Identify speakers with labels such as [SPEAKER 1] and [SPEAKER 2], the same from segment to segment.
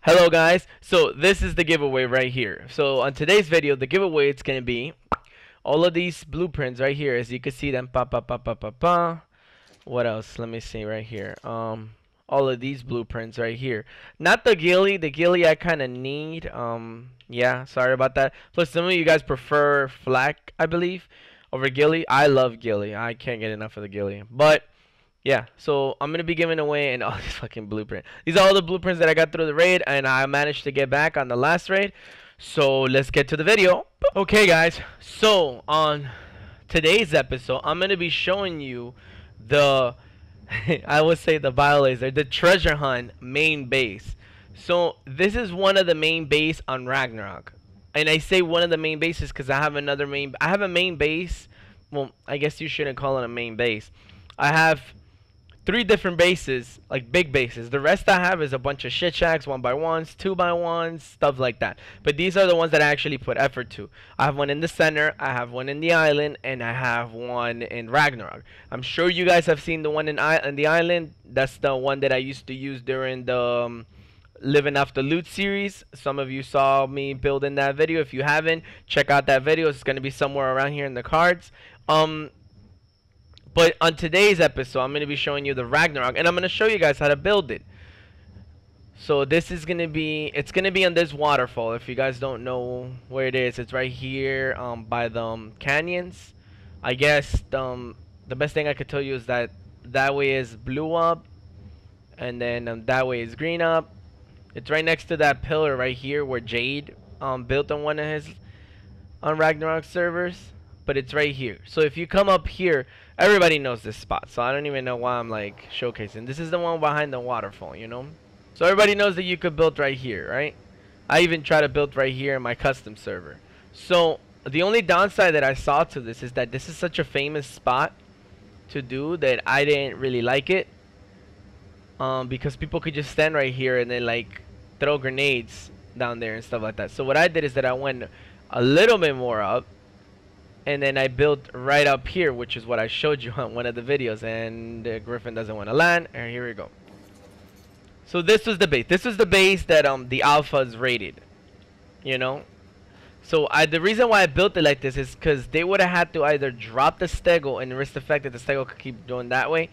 [SPEAKER 1] Hello guys, so this is the giveaway right here. So on today's video, the giveaway it's gonna be all of these blueprints right here, as you can see them. What else? Let me see right here. All of these blueprints right here. Not the ghillie. The ghillie I kind of need. Yeah, sorry about that. Plus, some of you guys prefer flak, I believe, over ghillie. I love ghillie. I can't get enough of the ghillie. But yeah, so I'm gonna be giving away all these fucking blueprints. These are all the blueprints that I got through the raid, and I managed to get back on the last raid. So let's get to the video. Okay, guys. So on today's episode, I'm gonna be showing you the, I would say the Biolazer, the treasure hunt main base. So this is one of the main base on Ragnarok, and I say one of the main bases because I have another main. I have a main base. Well, I guess you shouldn't call it a main base. I have 3 different bases, like big bases. The rest I have is a bunch of shit shacks, 1x1s, 2x1s, stuff like that. But these are the ones that I actually put effort to. I have one in the center, I have one in the island, and I have one in Ragnarok. I'm sure you guys have seen the one in the island. That's the one that I used to use during the Living Off the Loot series. Some of you saw me building that video. If you haven't, check out that video. It's going to be somewhere around here in the cards. But on today's episode, I'm going to be showing you the Ragnarok, and I'm going to show you guys how to build it. So this is going to be, it's going to be on this waterfall. If you guys don't know where it is, it's right here by the canyons. I guess the best thing I could tell you is that way is blue up, and then that way is green up. It's right next to that pillar right here where Jade built on one of his Ragnarok servers. But it's right here. So if you come up here, everybody knows this spot. So I don't even know why I'm like showcasing. This is the one behind the waterfall, you know. So everybody knows that you could build right here, right? I even try to build right here in my custom server. So the only downside that I saw to this is that this is such a famous spot to do that I didn't really like it. Because people could just stand right here and then like throw grenades down there and stuff like that. So what I did is that I went a little bit more up. And then I built right up here, which is what I showed you on one of the videos. And Griffin doesn't want to land. And here we go. So this was the base. This was the base that the alphas rated. You know. So the reason why I built it like this is because they would have had to either drop the stego and risk the fact that the stego could keep doing that way,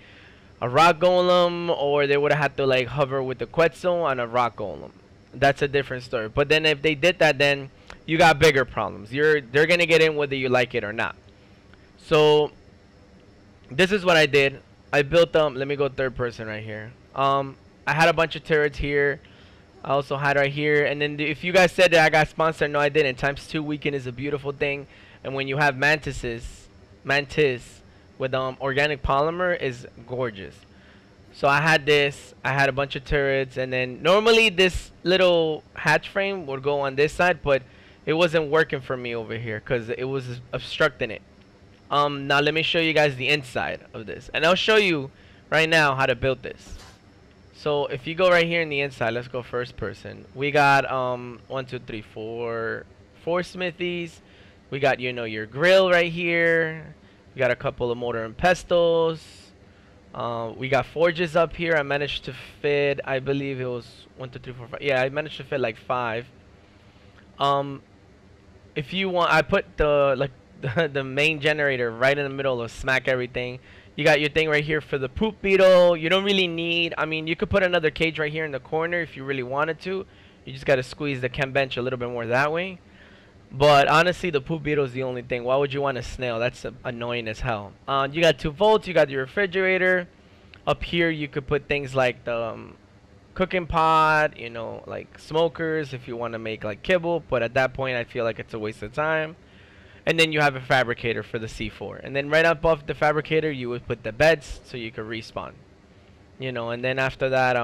[SPEAKER 1] a rock golem, or they would have had to like hover with the quetzal on a rock golem. That's a different story. But then if they did that, then you got bigger problems. They're gonna get in whether you like it or not. So this is what I did. I built let me go third person right here. I had a bunch of turrets here. I also had right here, and then if you guys said that I got sponsored, no I didn't. ×2 weekend is a beautiful thing, and when you have mantis with organic polymer is gorgeous. So I had this, I had a bunch of turrets, and then normally this little hatch frame would go on this side, but it wasn't working for me over here because it was obstructing it. Now let me show you guys the inside of this, and I'll show you right now how to build this. So if you go right here in the inside, let's go first person. We got 4 smithies. We got, you know, your grill right here. We got a couple of mortar and pestles. We got forges up here. I managed to fit, I believe it was 1, 2, 3, 4, 5. Yeah, I managed to fit like 5. If you want, I put the the main generator right in the middle of smack everything. You got your thing right here for the poop beetle. You don't really need, I mean, you could put another cage right here in the corner if you really wanted to. You just got to squeeze the chem bench a little bit more that way. But honestly, the poop beetle is the only thing. Why would you want a snail? That's annoying as hell. You got 2 volts. You got your refrigerator. Up here, you could put things like the cooking pot, you know, like smokers if you want to make like kibble. But at that point, I feel like it's a waste of time. And then you have a fabricator for the C4. And then right above the fabricator, you would put the beds so you could respawn. You know, and then after that,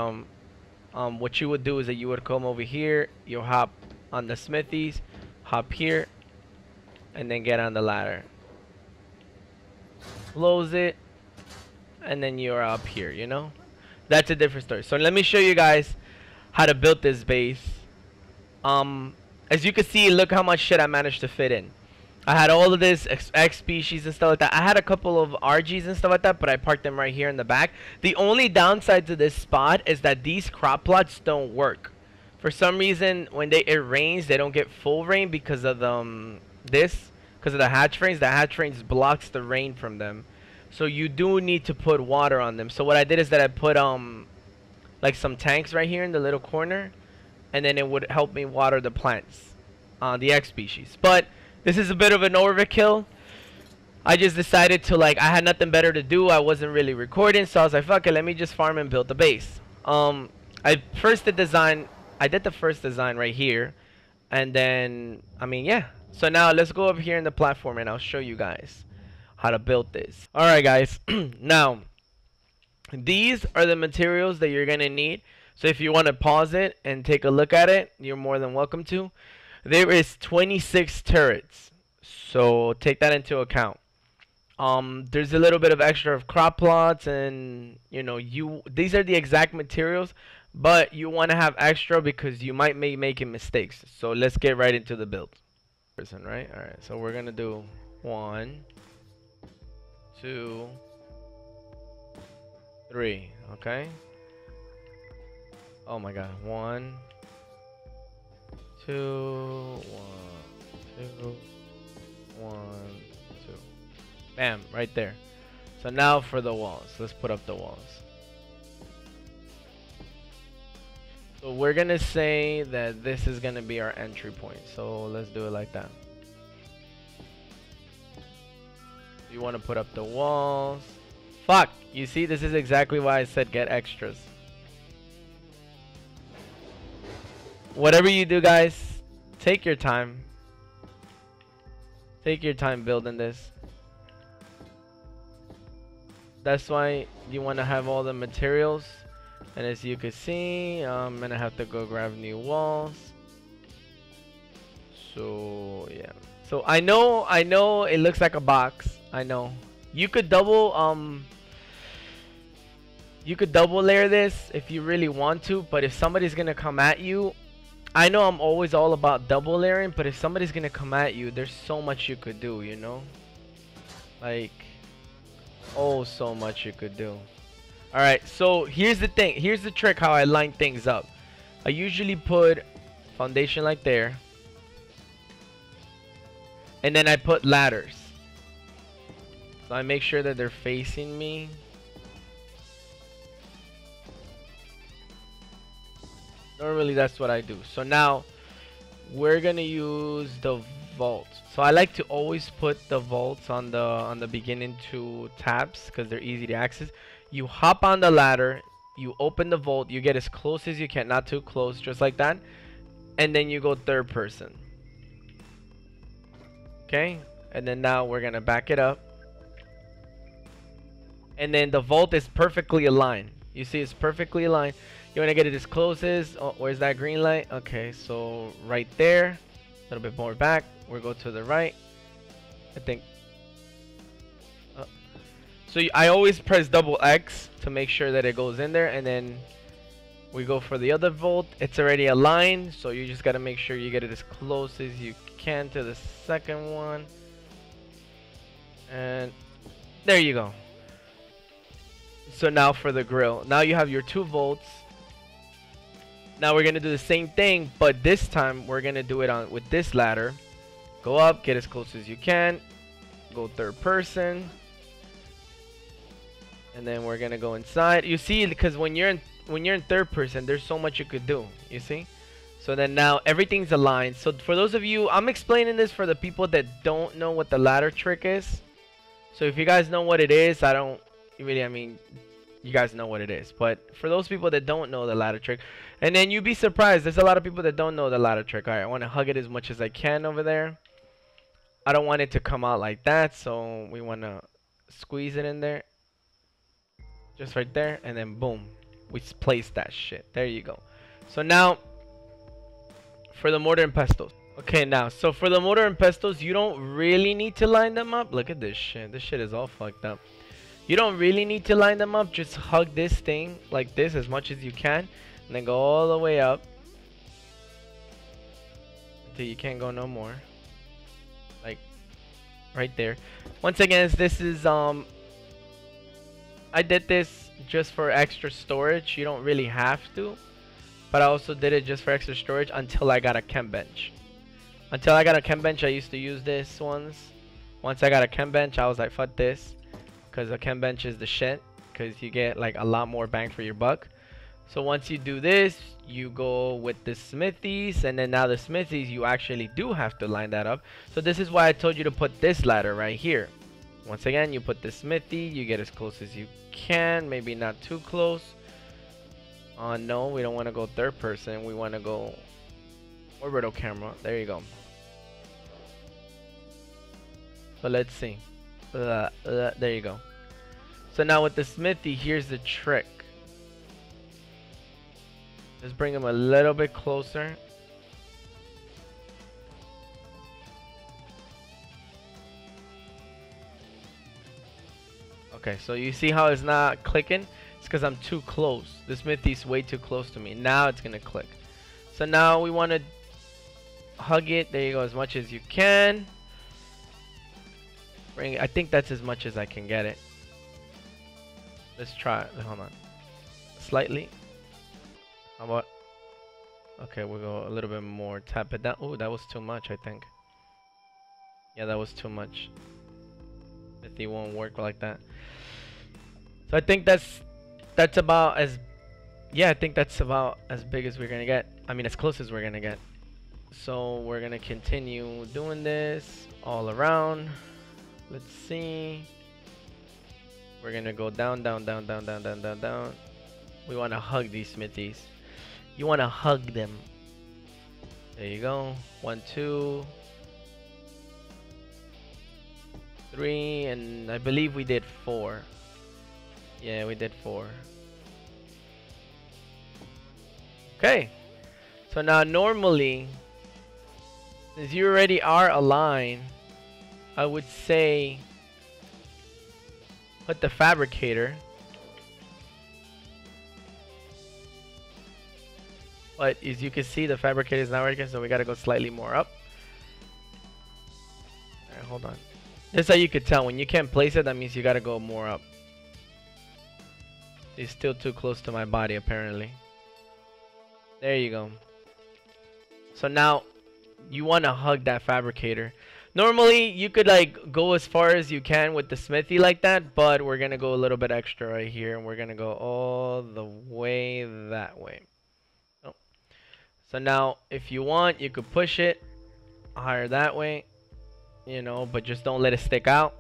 [SPEAKER 1] what you would do is that you would come over here. You'll hop on the smithies. Hop here and then get on the ladder, close it, and then you're up here, you know. That's a different story. So let me show you guys how to build this base. As you can see, look how much shit I managed to fit in. I had all of this X species and stuff like that. I had a couple of RGs and stuff like that, but I parked them right here in the back. The only downside to this spot is that these crop plots don't work. For some reason, when it rains, they don't get full rain because of the because of the hatch frames. The hatch frames blocks the rain from them, so you do need to put water on them. So what I did is that I put like some tanks right here in the little corner, and then it would help me water the plants, the X species. But this is a bit of an overkill. I just decided to, like, I had nothing better to do. I wasn't really recording, so I was like, fuck it, let me just farm and build the base. I did the first design right here, and then, I mean, yeah. So now let's go up here in the platform and I'll show you guys how to build this. Alright guys, now these are the materials that you're gonna need. So if you want to pause it and take a look at it, you're more than welcome to. There is 26 turrets, so take that into account. There's a little bit of extra of crop plots, and you know, these are the exact materials, but you want to have extra because you might be making mistakes. So let's get right into the build. Right? All right. So we're gonna do 1, 2, 3. Okay. Oh my God. 1, 2, 1, 2, 1, 2. Bam, right there. So now for the walls. Let's put up the walls. So we're gonna say that this is gonna be our entry point. So let's do it like that. You want to put up the walls. Fuck! You see, this is exactly why I said get extras. Whatever you do, guys, take your time. Take your time building this. That's why you want to have all the materials. And as you can see, I'm gonna have to go grab new walls. So yeah. So I know it looks like a box. I know. You could double layer this if you really want to, but if somebody's gonna come at you, I know I'm always all about double layering, but if somebody's gonna come at you, there's so much you could do, you know? Like, oh, so much you could do. Alright, so here's the thing. Here's the trick how I line things up. I usually put foundation like there. And then I put ladders. So I make sure that they're facing me. Normally that's what I do. So now we're gonna use the vault. So I like to always put the vaults on the beginning two tabs because they're easy to access. You hop on the ladder, you open the vault, you get as close as you can, not too close, just like that, and then you go third person. Okay, and then now we're gonna back it up, and then the vault is perfectly aligned. You see, it's perfectly aligned. You want to get it as close as, oh, where's that green light? Okay, so right there, a little bit more back. We'll go to the right, I think. So I always press double X to make sure that it goes in there, and then we go for the other vault. It's already aligned, so you just got to make sure you get it as close as you can to the second one. And there you go. So now for the grill. Now you have your 2 volts. Now we're going to do the same thing, but this time we're going to do it on with this ladder. Go up, get as close as you can. Go third person. And then we're gonna go inside. You see, because when you're in third person, there's so much you could do. You see? So then now everything's aligned. So for those of you, I'm explaining this for the people that don't know what the ladder trick is. So if you guys know what it is, I don't really, I mean, you guys know what it is. But for those people that don't know the ladder trick, and then you'd be surprised, there's a lot of people that don't know the ladder trick. All right, I want to hug it as much as I can over there. I don't want it to come out like that, so we want to squeeze it in there. Just right there, and then boom, we place that shit. There you go. So now for the mortar and pestles. Okay, now so for the mortar and pestles, you don't really need to line them up. Look at this shit. This shit is all fucked up. You don't really need to line them up. Just hug this thing like this as much as you can, and then go all the way up until you can't go no more. Like right there. Once again, this is I did this just for extra storage. You don't really have to, but I also did it just for extra storage until I got a chem bench. Until I got a chem bench, I used to use this once. Once I got a chem bench, I was like, fuck this, because a chem bench is the shit, because you get like a lot more bang for your buck. So once you do this, you go with the smithies, and then now the smithies, you actually do have to line that up. So this is why I told you to put this ladder right here. Once again, you put the smithy, you get as close as you can, maybe not too close. No, we don't want to go third person, we want to go orbital camera. There you go. So let's see. There you go. So now with the smithy, here's the trick. Just bring him a little bit closer. Okay, so you see how it's not clicking? It's because I'm too close. The smithy's way too close to me. Now it's gonna click. So now we want to hug it. There you go, as much as you can. Bring it. I think that's as much as I can get it. Let's try it. Hold on. Slightly. How about? Okay, we'll go a little bit more. Tap it down. Oh, that was too much, I think. Yeah, that was too much. It won't work like that. So I think that's about as, yeah, I think that's about as big as we're gonna get. I mean, as close as we're gonna get. So we're gonna continue doing this all around. Let's see. We're gonna go down, down, down, down, down, down, down, down. We want to hug these smithies. You want to hug them. There you go. 1, 2, 3, and I believe we did 4. Yeah, we did 4. Okay. So now normally, since you already are aligned, I would say put the fabricator. But as you can see, the fabricator is not working, so we gotta go slightly more up. Alright, hold on. This is how you could tell. When you can't place it, that means you gotta go more up. It's still too close to my body, apparently. There you go. So now, you wanna hug that fabricator. Normally, you could like go as far as you can with the smithy like that, but we're gonna go a little bit extra right here, and we're gonna go all the way that way. So now, if you want, you could push it higher that way, you know, but just don't let it stick out.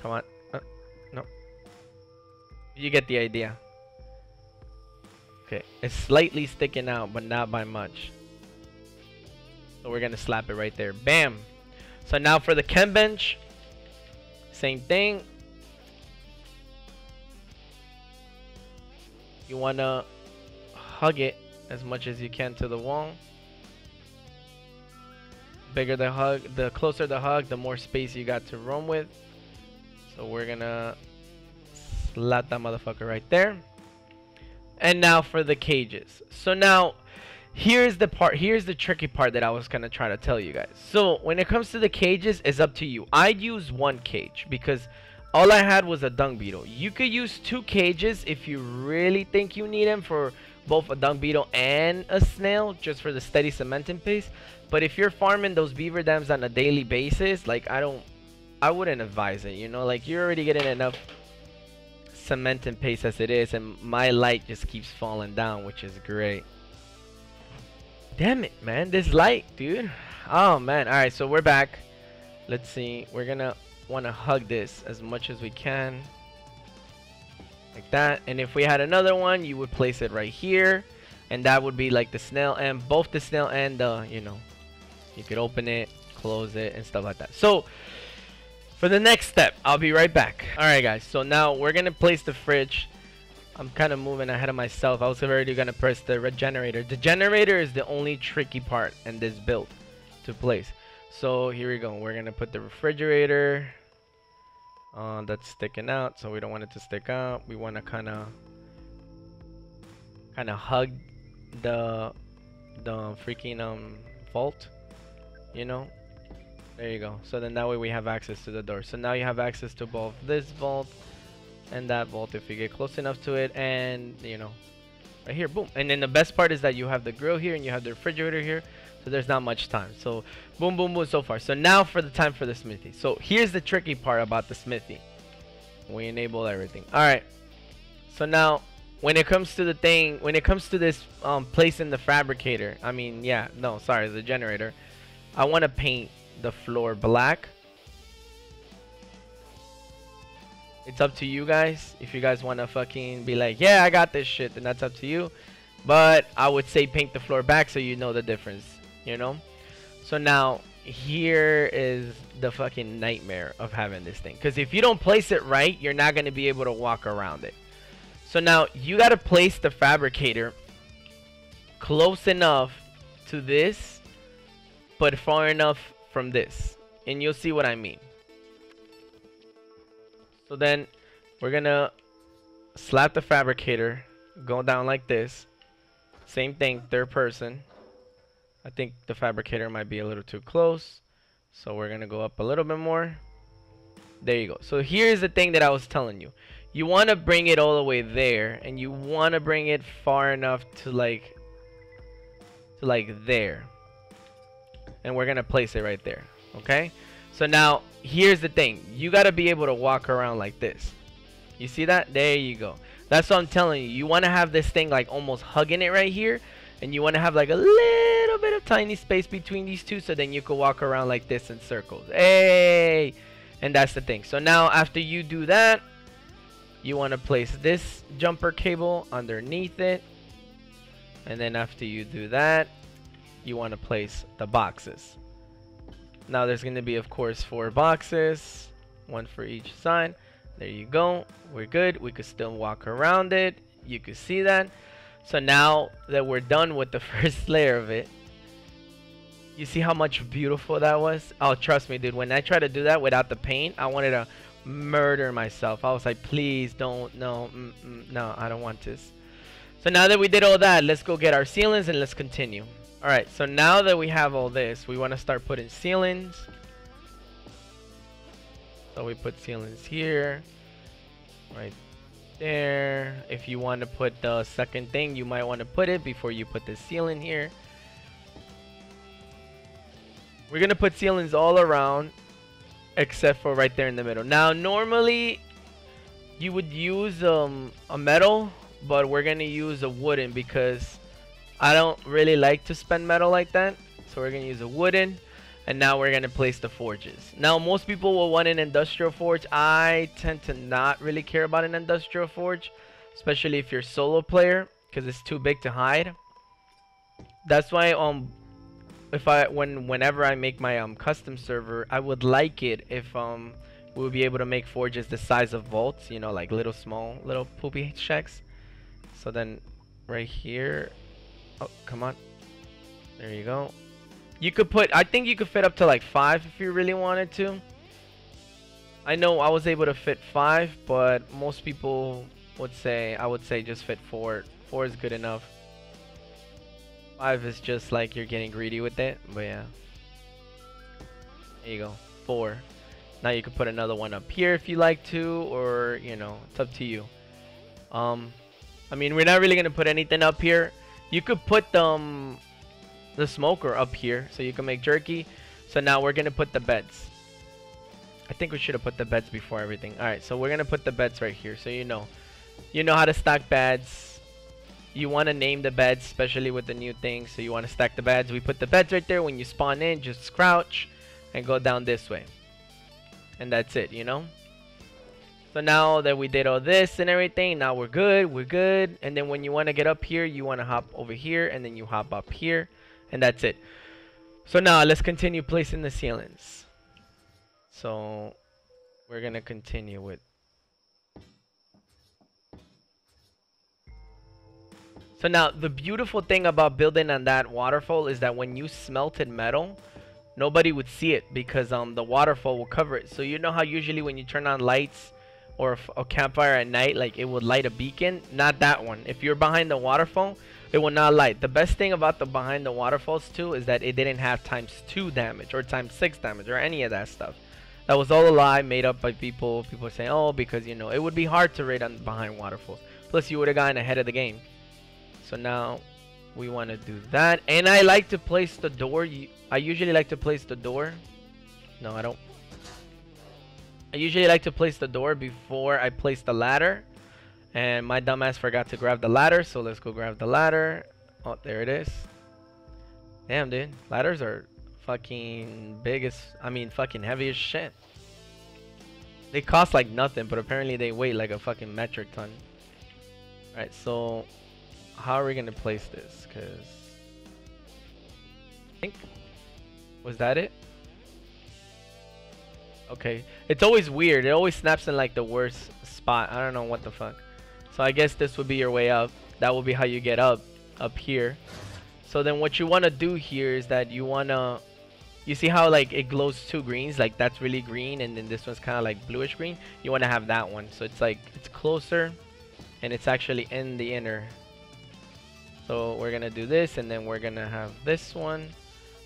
[SPEAKER 1] Come on. No. You get the idea. Okay, it's slightly sticking out, but not by much. So we're gonna slap it right there. Bam! So now for the chem bench, same thing. You wanna hug it as much as you can to the wall. Bigger the hug, the closer the hug, the more space you got to roam with. So we're gonna slap that motherfucker right there. And now for the cages. So now here's the tricky part that I was gonna try to tell you guys. So when it comes to the cages, it's up to you. I'd use 1 cage because all I had was a dung beetle. You could use 2 cages if you really think you need them for both a dung beetle and a snail, just for the steady cementing pace. But if you're farming those beaver dams on a daily basis, like I wouldn't advise it, you know, like you're already getting enough cementing pace as it is, and my light just keeps falling down, which is great. Damn it, man, this light, dude. Oh man. All right, so we're back. Let's see, we're gonna want to hug this as much as we can, like that. And if we had another one, you would place it right here, and that would be like the snail, and both the snail and the, you know, you could open it, close it, and stuff like that. So for the next step, I'll be right back. All right guys, so now we're gonna place the fridge. I'm kind of moving ahead of myself. I was already gonna press the regenerator. The generator is the only tricky part in this build to place. So here we go. We're gonna put the refrigerator that's sticking out, so we don't want it to stick out. We want to kind of hug the freaking vault, you know. There you go. So then that way we have access to the door. So now you have access to both this vault and that vault if you get close enough to it, and you know, right here, boom. And then the best part is that you have the grill here and you have the refrigerator here, so there's not much time. So boom, boom, boom, so far. So now for the time for the smithy. So here's the tricky part about the smithy. We enable everything. All right. So now when it comes to the thing, when it comes to this placing the fabricator, I mean, yeah, no, sorry, the generator, I want to paint the floor black. It's up to you guys. If you guys want to fucking be like, yeah, I got this shit, then that's up to you. But I would say paint the floor back so you know the difference, you know? So now here is the fucking nightmare of having this thing. Because if you don't place it right, you're not going to be able to walk around it. So now you got to place the fabricator close enough to this, but far enough from this. And you'll see what I mean. So then we're gonna slap the fabricator, go down like this. Same thing, third person. I think the fabricator might be a little too close. So we're gonna go up a little bit more. There you go. So here's the thing that I was telling you. You wanna bring it all the way there, and you wanna bring it far enough to like there. And we're gonna place it right there, okay? So now, here's the thing. You got to be able to walk around like this. You see that? There you go. That's what I'm telling you. You want to have this thing like almost hugging it right here. And you want to have like a little bit of tiny space between these two. So then you can walk around like this in circles. Hey! And that's the thing. So now, after you do that, you want to place this jumper cable underneath it. And then after you do that, you want to place the boxes. Now there's going to be, of course, 4 boxes, 1 for each side. There you go. We're good. We could still walk around it. You can see that. So now that we're done with the first layer of it, you see how much beautiful that was? Oh, trust me, dude. When I tried to do that without the paint, I wanted to murder myself. I was like, please don't. No, no, I don't want this. So now that we did all that, let's go get our ceilings and let's continue. Alright, so now that we have all this, we want to start putting ceilings. So we put ceilings here, right there. If you want to put the second thing, you might want to put it before you put the ceiling here. We're going to put ceilings all around, except for right there in the middle. Now, normally, you would use a metal, but we're going to use a wooden because I don't really like to spend metal like that. So we're going to use a wooden. And now we're going to place the forges. Now most people will want an industrial forge. I tend to not really care about an industrial forge. Especially if you're a solo player. Because it's too big to hide. That's why whenever I make my custom server, I would like it if we would be able to make forges the size of vaults. You know, like little poopy shacks. So then right here. Oh, come on. There you go. You could put, I think you could fit up to like 5 if you really wanted to. I know I was able to fit 5, but most people would say, I would say just fit 4. 4 is good enough. 5 is just like you're getting greedy with it, but yeah. There you go, 4. Now you could put another one up here if you like to, or you know, it's up to you. I mean, we're not really gonna put anything up here. You could put the smoker up here so you can make jerky. So now we're gonna put the beds. I think we should have put the beds before everything. Alright, so we're gonna put the beds right here so you know how to stack beds. You want to name the beds, especially with the new things. So you want to stack the beds. We put the beds right there. When you spawn in, just crouch and go down this way, and that's it, you know. So now that we did all this and everything, now we're good. And then when you want to get up here, you want to hop over here, and then you hop up here, and that's it. So now let's continue placing the ceilings. So we're gonna continue with. So now the beautiful thing about building on that waterfall is that when you smelted metal, nobody would see it because the waterfall will cover it. So you know how usually when you turn on lights or a campfire at night, like it would light a beacon? Not that one. If you're behind the waterfall, it will not light. The best thing about the behind the waterfalls too is that it didn't have ×2 damage or ×6 damage or any of that stuff. That was all a lie made up by people. People saying, oh, because you know it would be hard to raid on behind waterfalls. Plus you would have gotten ahead of the game. So now we want to do that, and I like to place the door. I usually like to place the door. No, I don't. I usually like to place the door before I place the ladder, and my dumbass forgot to grab the ladder. So let's go grab the ladder. Oh, there it is. Damn, dude, ladders are fucking big as, I mean, fucking heavy as shit. They cost like nothing, but apparently they weigh like a fucking metric ton. Alright, so how are we gonna place this? Cause I think, was that it? Okay, it's always weird. It always snaps in like the worst spot. I don't know what the fuck. So I guess this would be your way up. That would be how you get up here. So then what you want to do here is that you want to, you see how like it glows two greens, like that's really green, and then this one's kind of like bluish green. You want to have that one, so it's like it's closer and it's actually in the inner. So we're gonna do this, and then we're gonna have this one,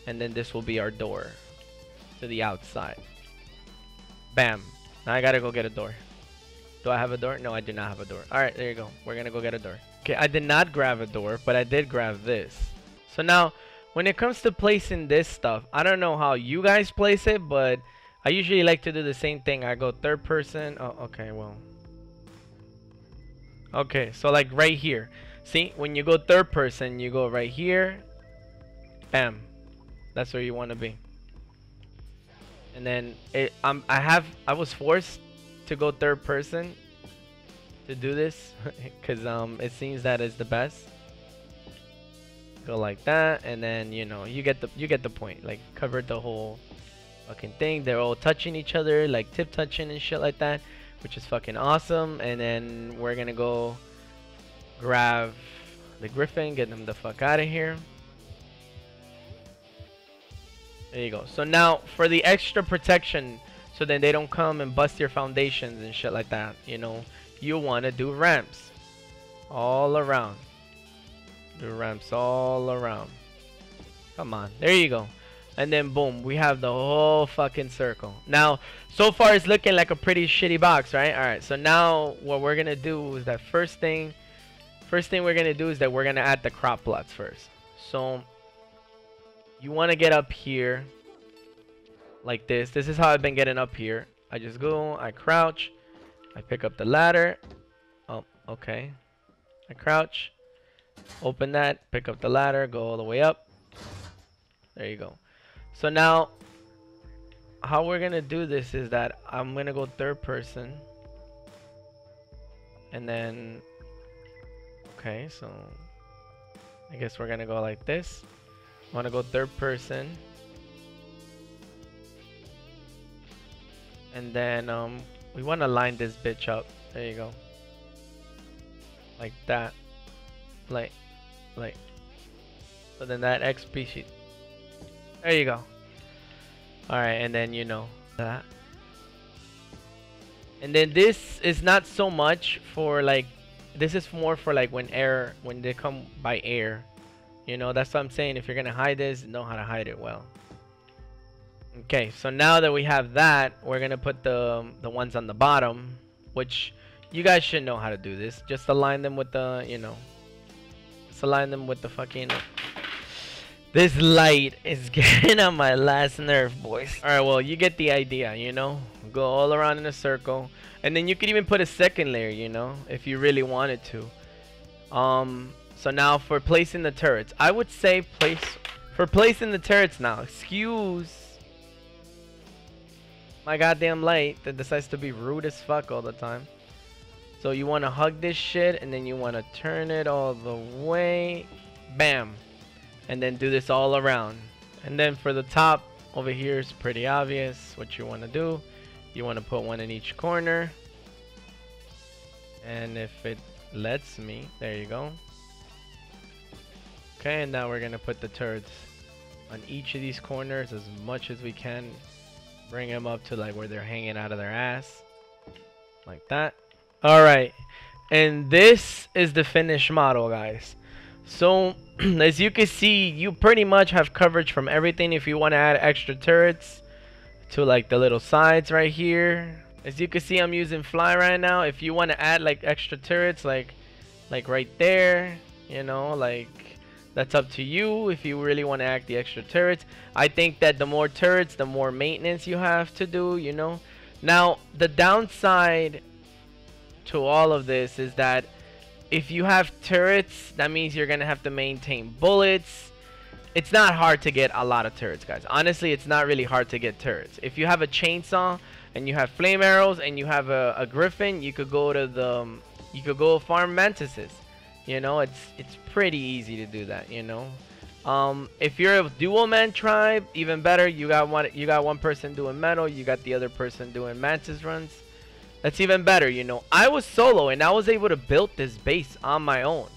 [SPEAKER 1] and then this will be our door to the outside. Bam. Now I gotta go get a door. Do I have a door? No, I do not have a door. Alright, there you go. We're gonna go get a door. Okay, I did not grab a door, but I did grab this. So now, when it comes to placing this stuff, I don't know how you guys place it, but I usually like to do the same thing. I go third person. Oh, okay, well. Okay, so like right here. See, when you go third person, you go right here. Bam. That's where you want to be. And then I was forced to go third person to do this because it seems that is the best. Go like that, and then you know you get the point. Like covered the whole fucking thing. They're all touching each other, like tip touching and shit like that, which is fucking awesome. And then we're gonna go grab the griffin, get them the fuck out of here. There you go. So now for the extra protection, so then they don't come and bust your foundations and shit like that, you know, you want to do ramps all around. Do ramps all around. Come on, there you go. And then boom, we have the whole fucking circle. Now so far it's looking like a pretty shitty box, right? All right, so now what we're gonna do is that first thing we're gonna do is that we're gonna add the crop plots first. So you want to get up here like this. This is how I've been getting up here. I just go, I crouch, I pick up the ladder. Oh, okay. I crouch, open that, pick up the ladder, go all the way up. There you go. So now how we're gonna do this is that I'm gonna go third person, and then okay, so I guess we're gonna go like this. I want to go third person, and then we want to line this bitch up. There you go, like that, like so then that X species. There you go. All right, and then you know that, and then this is not so much for like, this is more for like when they come by air. You know, that's what I'm saying. If you're gonna hide this, know how to hide it well. Okay, so now that we have that, we're gonna put the ones on the bottom, which you guys should know how to do this. Just align them with the, you know, just align them with the fucking. This light is getting on my last nerve, boys. All right, well, you get the idea. You know, go all around in a circle, and then you could even put a second layer. You know, if you really wanted to. So now for placing the turrets, I would say placing the turrets now. Excuse my goddamn light that decides to be rude as fuck all the time. So you want to hug this shit, and then you want to turn it all the way. Bam. And then do this all around. And then for the top over here is pretty obvious what you want to do. You want to put one in each corner. And if it lets me, there you go. Okay, and now we're gonna put the turrets on each of these corners as much as we can. Bring them up to like where they're hanging out of their ass, like that. All right, and this is the finished model, guys. So as you can see, you pretty much have coverage from everything. If you want to add extra turrets to like the little sides right here, as you can see, I'm using fly right now. If you want to add like extra turrets, like right there, You know, like, that's up to you if you really want to add the extra turrets. I think that the more turrets, the more maintenance you have to do, you know. Now, the downside to all of this is that if you have turrets, that means you're gonna have to maintain bullets. It's not hard to get a lot of turrets, guys. Honestly, it's not really hard to get turrets. If you have a chainsaw and you have flame arrows and you have a griffin, you could go to the farm mantises. You know, it's pretty easy to do that, you know. If you're a dual man tribe, even better. You got one person doing metal, you got the other person doing mantis runs. That's even better, you know. I was solo and I was able to build this base on my own.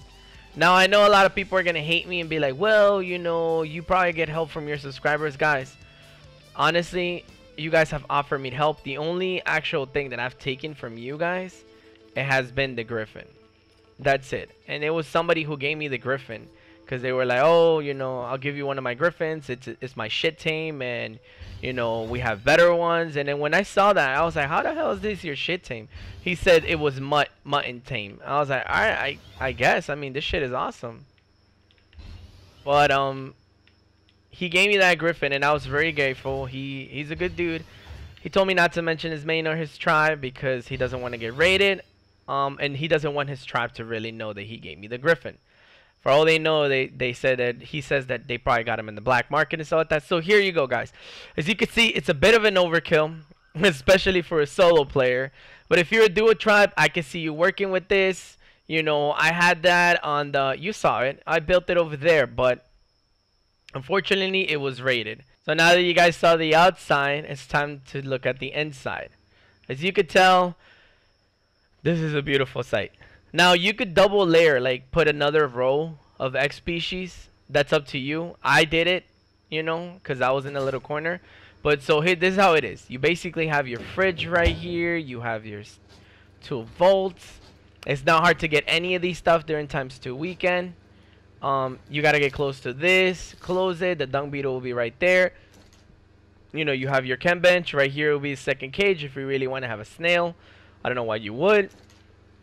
[SPEAKER 1] Now, I know a lot of people are going to hate me and be like, well, you know, you probably get help from your subscribers. Guys, honestly, you guys have offered me help. The only actual thing that I've taken from you guys, it has been the griffin. That's it. And it was somebody who gave me the griffin. Because they were like, oh, you know, I'll give you one of my griffins. It's my shit tame, and, you know, we have better ones. And then when I saw that, I was like, how the hell is this your shit tame? He said it was mutton tame. I was like, alright, I guess. I mean, this shit is awesome. But, he gave me that griffin, and I was very grateful. He's a good dude. He told me not to mention his main or his tribe because he doesn't want to get raided. And he doesn't want his tribe to really know that he gave me the griffin. For all they know, they said that he says that they probably got him in the black market and stuff like that. So here you go, guys. As you can see, it's a bit of an overkill, especially for a solo player. But if you're a duo tribe, I can see you working with this. You know, I had that on the, you saw it. I built it over there, but unfortunately, it was raided. So now that you guys saw the outside, it's time to look at the inside. As you could tell, this is a beautiful sight. Now, you could double layer, like put another row of X species. That's up to you. I did it, you know, because I was in a little corner. But so here, this is how it is. You basically have your fridge right here. You have your 2 vaults. It's not hard to get any of these stuff during ×2 weekend. You got to get close to this. Close it. The dung beetle will be right there. You know, you have your chem bench. Right here will be the second cage if you really want to have a snail. I don't know why you would.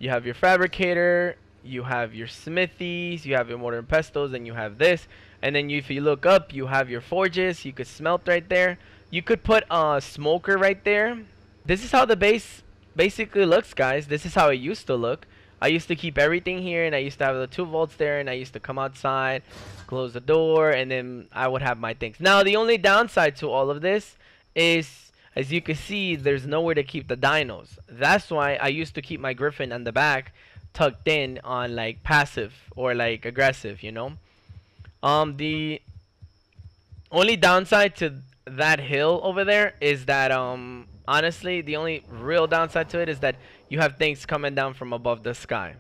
[SPEAKER 1] You have your fabricator, you have your smithies, you have your mortar and pestos, and you have this. And then if you look up, you have your forges. You could smelt right there. You could put a smoker right there. This is how the base basically looks, guys. This is how it used to look. I used to keep everything here, and I used to have the 2 vaults there, and I used to come outside, close the door, and then I would have my things. Now, the only downside to all of this is, as you can see, there's nowhere to keep the dinos. That's why I used to keep my griffin on the back tucked in on like passive or like aggressive, you know. The only downside to that hill over there is that honestly, the only real downside to it is that you have things coming down from above the sky.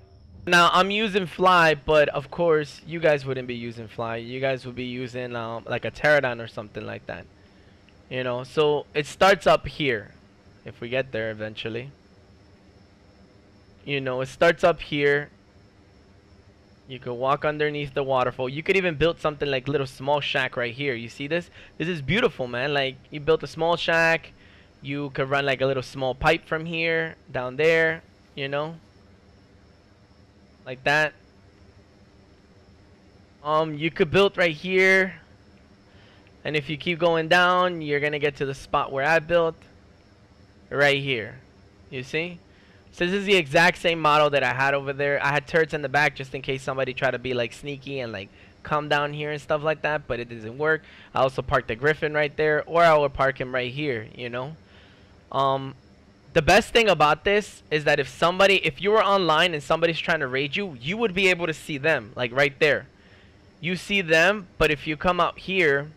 [SPEAKER 1] Now, I'm using fly, but of course you guys wouldn't be using fly. You guys would be using like a pterodon or something like that. You know, so it starts up here. If we get there eventually. You know, it starts up here. You could walk underneath the waterfall. You could even build something like little small shack right here. You see this? This is beautiful, man. Like, you built a small shack. You could run like a little small pipe from here down there, you know, like that. You could build right here. And if you keep going down, you're going to get to the spot where I built. Right here. You see? So this is the exact same model that I had over there. I had turrets in the back just in case somebody tried to be like sneaky and like come down here and stuff like that. But it doesn't work. I also parked the griffin right there. Or I would park him right here, you know. The best thing about this is that if you were online and somebody's trying to raid you, you would be able to see them. Like right there. You see them, but if you come out here...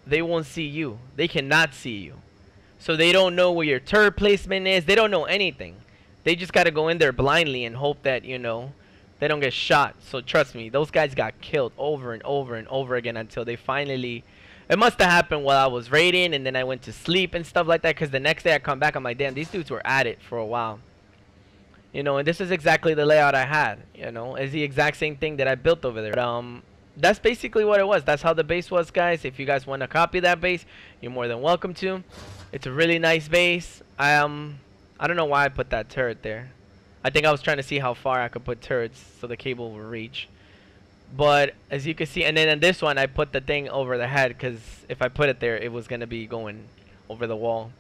[SPEAKER 1] they won't see you. They cannot see you. So they don't know where your turret placement is. They don't know anything. They just got to go in there blindly and hope that, you know, they don't get shot. So trust me, those guys got killed over and over and over again until they finally... It must have happened while I was raiding and then I went to sleep and stuff like that. Because the next day I come back, I'm like, damn, these dudes were at it for a while. You know, and this is exactly the layout I had. You know, it's the exact same thing that I built over there. But, that's basically what it was. That's how the base was, guys. If you guys want to copy that base, you're more than welcome to. It's a really nice base. I don't know why I put that turret there. I think I was trying to see how far I could put turrets so the cable will reach. But as you can see, and then in this one I put the thing over the head, because if I put it there it was gonna be going over the wall.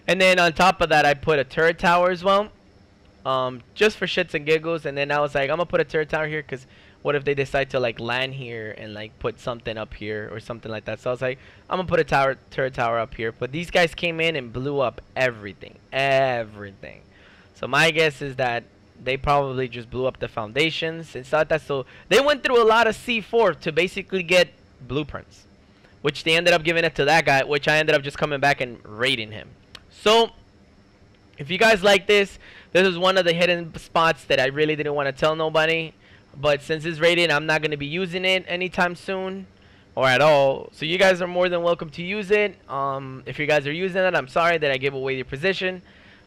[SPEAKER 1] And then on top of that I put a turret tower as well, just for shits and giggles. And then I was like, I'm gonna put a turret tower here because what if they decide to like land here and like put something up here or something like that. So I was like, I'm gonna put a turret tower up here. But these guys came in and blew up everything. So my guess is that they probably just blew up the foundations and stuff like that. So they went through a lot of C4 to basically get blueprints, which they ended up giving it to that guy, which I ended up just coming back and raiding him. So if you guys like this is one of the hidden spots that I really didn't want to tell nobody. But since it's rated, I'm not going to be using it anytime soon or at all. So you guys are more than welcome to use it. If you guys are using it, I'm sorry that I gave away your position.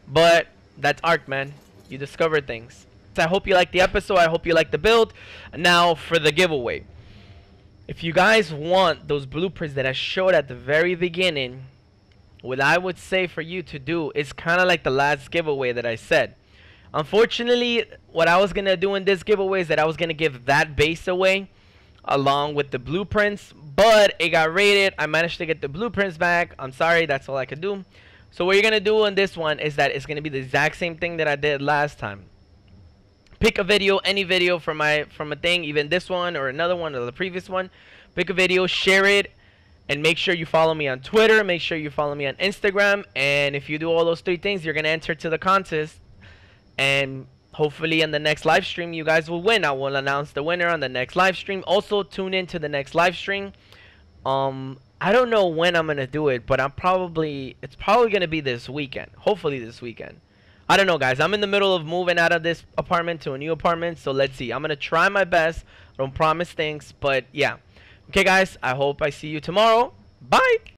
[SPEAKER 1] But that's Ark, man. You discovered things. So I hope you liked the episode. I hope you liked the build. Now for the giveaway. If you guys want those blueprints that I showed at the very beginning, what I would say for you to do is kind of like the last giveaway that I said. Unfortunately, what I was going to do in this giveaway is that I was going to give that base away along with the blueprints, but it got raided. I managed to get the blueprints back. I'm sorry, that's all I could do. So what you're going to do on this one is that it's going to be the exact same thing that I did last time. Pick a video, any video from a thing, even this one or another one or the previous one. Pick a video, share it, and make sure you follow me on Twitter. Make sure you follow me on Instagram. And if you do all those three things, you're going to enter to the contest. And hopefully in the next live stream you guys will win. I will announce the winner on the next live stream. Also tune in to the next live stream. I don't know when I'm gonna do it, but it's probably gonna be this weekend. Hopefully this weekend. I don't know, guys. I'm in the middle of moving out of this apartment to a new apartment, so let's see. I'm gonna try my best. I don't promise things, but yeah. Okay, guys, I hope I see you tomorrow. Bye.